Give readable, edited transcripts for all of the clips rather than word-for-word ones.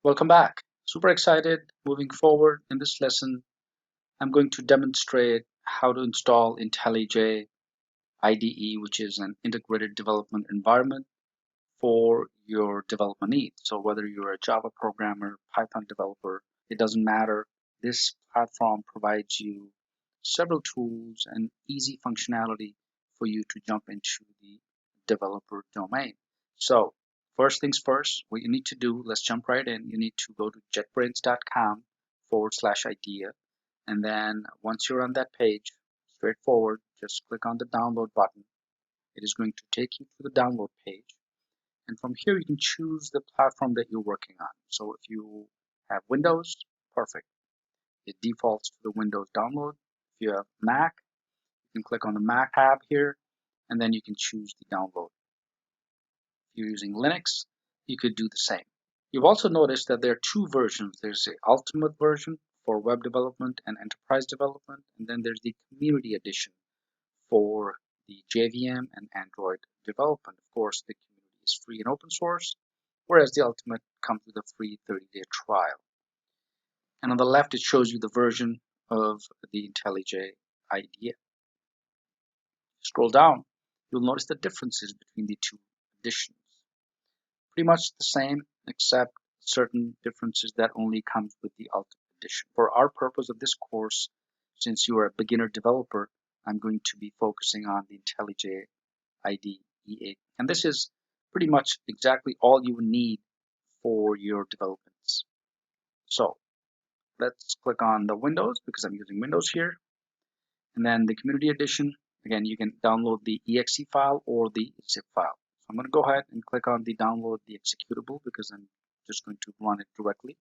Welcome back. Super excited. Moving forward in this lesson, I'm going to demonstrate how to install IntelliJ IDE, which is an integrated development environment for your development needs. So whether you're a Java programmer, Python developer, it doesn't matter. This platform provides you several tools and easy functionality for you to jump into the developer domain. So first things first, what you need to do, let's jump right in. You need to go to jetbrains.com/idea. And then once you're on that page, straightforward, just click on the download button. It is going to take you to the download page. And from here, you can choose the platform that you're working on. So if you have Windows, perfect. It defaults to the Windows download. If you have Mac, you can click on the Mac tab here, and then you can choose the download. If you're using Linux, you could do the same. You've also noticed that there are two versions. There's the Ultimate version for web development and enterprise development, and then there's the Community Edition for the JVM and Android development. Of course, the community is free and open source, whereas the Ultimate comes with a free 30-day trial. And on the left, it shows you the version of the IntelliJ IDEA. Scroll down, you'll notice the differences between the two editions. Pretty much the same, except certain differences that only comes with the Ultimate edition. For our purpose of this course, since you are a beginner developer, I'm going to be focusing on the IntelliJ IDEA. And this is pretty much exactly all you need for your developments. So let's click on the Windows because I'm using Windows here. And then the Community Edition, again, you can download the exe file or the zip file. So I'm going to go ahead and click on the download the executable because I'm just going to run it directly.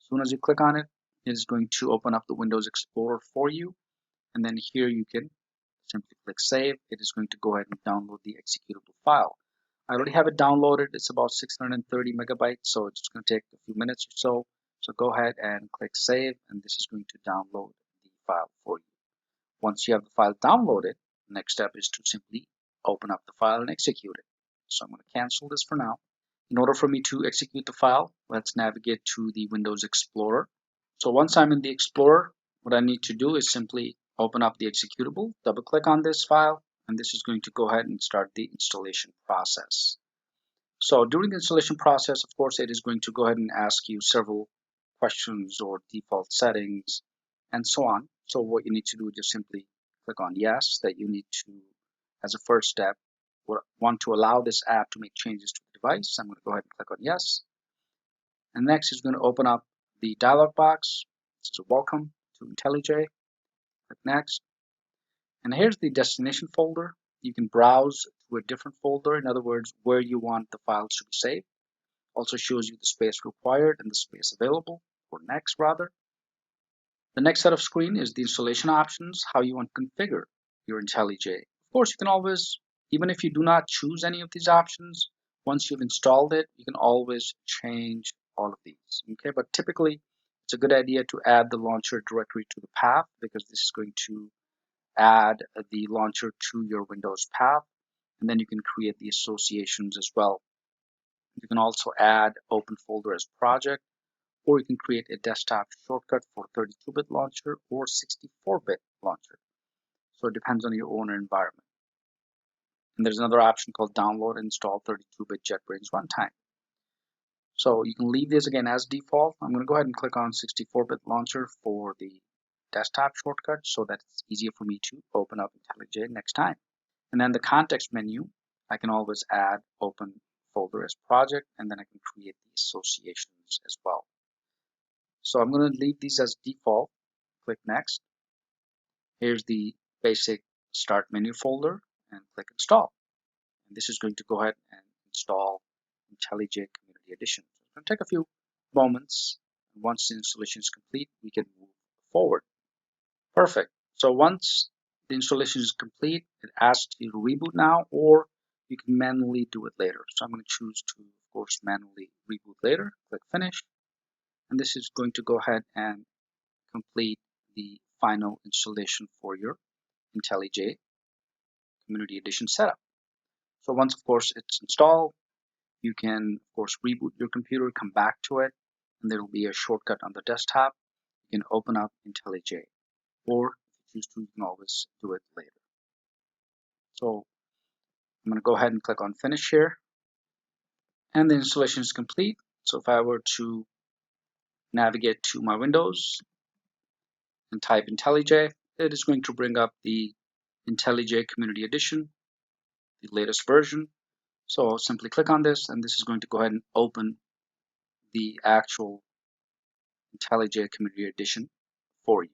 As soon as you click on it, it is going to open up the Windows Explorer for you. And then here you can simply click save. It is going to go ahead and download the executable file. I already have it downloaded. It's about 630 megabytes, so it's just going to take a few minutes or so. So go ahead and click save, and this is going to download the file for you. Once you have the file downloaded, the next step is to simply open up the file and execute it. So I'm going to cancel this for now. In order for me to execute the file, let's navigate to the Windows Explorer. So once I'm in the Explorer, what I need to do is simply open up the executable, double click on this file, and this is going to go ahead and start the installation process. So during the installation process, of course, it is going to go ahead and ask you several questions or default settings and so on. So what you need to do is just simply click on yes, that you need to, as a first step, want to allow this app to make changes to the device. I'm going to go ahead and click on yes. And next is going to open up the dialog box. This is a welcome to IntelliJ. Click next. And here's the destination folder. You can browse to a different folder. In other words, where you want the files to be saved. Also shows you the space required and the space available, or next rather. The next set of screen is the installation options, how you want to configure your IntelliJ. Of course, you can always, even if you do not choose any of these options, once you've installed it, you can always change all of these. Okay, but typically it's a good idea to add the launcher directly to the path because this is going to add the launcher to your Windows path, and then you can create the associations as well. You can also add open folder as project, or you can create a desktop shortcut for 32-bit launcher or 64-bit launcher. So it depends on your own environment. And there's another option called download and install 32-bit JetBrains runtime. So you can leave this again as default. I'm going to go ahead and click on 64-bit launcher for the desktop shortcut so that it's easier for me to open up IntelliJ next time. And then the context menu, I can always add open folder as project, and then I can create the associations as well. So I'm going to leave these as default. Click next. Here's the basic start menu folder and click install. And this is going to go ahead and install IntelliJ Community Edition. It's going to take a few moments. Once the installation is complete, we can move forward. Perfect. So once the installation is complete, it asks you to reboot now, or you can manually do it later. So I'm going to choose to, of course, manually reboot later. Click finish. And this is going to go ahead and complete the final installation for your IntelliJ Community Edition setup. So once, of course, it's installed, you can, of course, reboot your computer, come back to it, and there will be a shortcut on the desktop. You can open up IntelliJ, or if you choose to, you can always do it later. So I'm going to go ahead and click on Finish here, and the installation is complete. So if I were to navigate to my Windows and type IntelliJ, it is going to bring up the IntelliJ Community Edition, the latest version. So I'll simply click on this, and this is going to go ahead and open the actual IntelliJ Community Edition for you.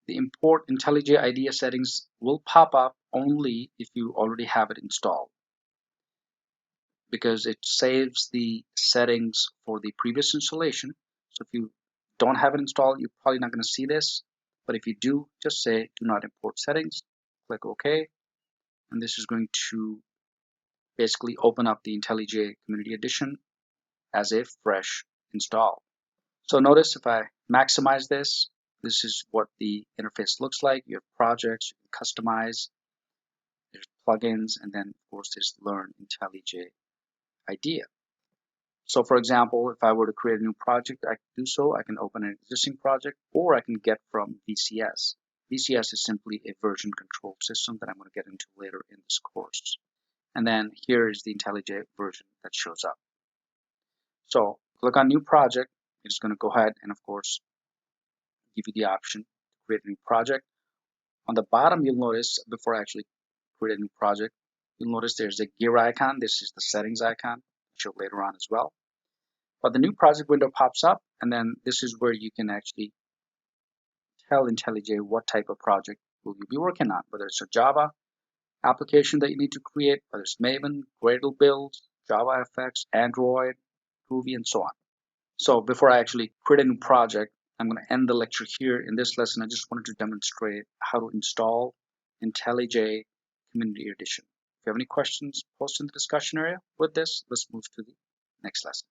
The Import IntelliJ IDEA settings will pop up only if you already have it installed, because it saves the settings for the previous installation. So if you don't have it installed, you're probably not going to see this. But if you do, just say do not import settings, click OK, and this is going to basically open up the IntelliJ Community Edition as a fresh install. So notice if I maximize this, this is what the interface looks like. You have projects, you can customize, there's plugins, and then of course there's Learn IntelliJ IDEA. So for example, if I were to create a new project, I can do so. I can open an existing project, or I can get from VCS. VCS is simply a version control system that I'm going to get into later in this course. And then here is the IntelliJ version that shows up. So click on New Project. It's going to go ahead and, of course, give you the option to create a new project. On the bottom, you'll notice, before I actually create a new project, you'll notice there's a gear icon. This is the settings icon. I'll show later on as well. But the new project window pops up, and then this is where you can actually tell IntelliJ what type of project will you be working on, whether it's a Java application that you need to create, whether it's Maven, Gradle builds, JavaFX, Android, Groovy, and so on. So before I actually create a new project, I'm going to end the lecture here. In this lesson, I just wanted to demonstrate how to install IntelliJ Community Edition. If you have any questions, post in the discussion area. With this, let's move to the next lesson.